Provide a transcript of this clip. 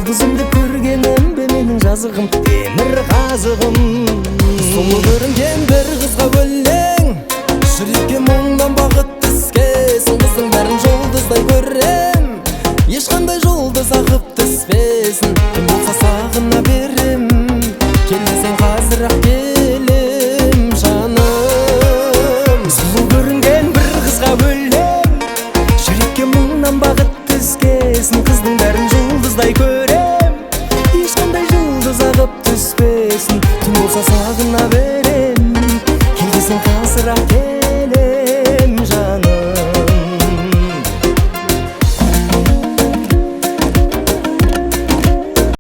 Жұлдызымды көргенім бе менің жазығым, темір қазығым. Сұлу көрінген бір қызға өлең, жүрекке мұңдан бақыт түскесін. Қыздың бәрін жұлдыздай көрем, ешқандай жұлдыз ағып түспесін. Кім болса сағына берем, кел десең қазір-ақ келем жаным. Сұлу көрінген бір қызға өлең, жүрекке мұңнан бақыт түскесін. Қыздың бәрін жұлдыздай көрем, ешқандай жұлдыз ағып түспесін.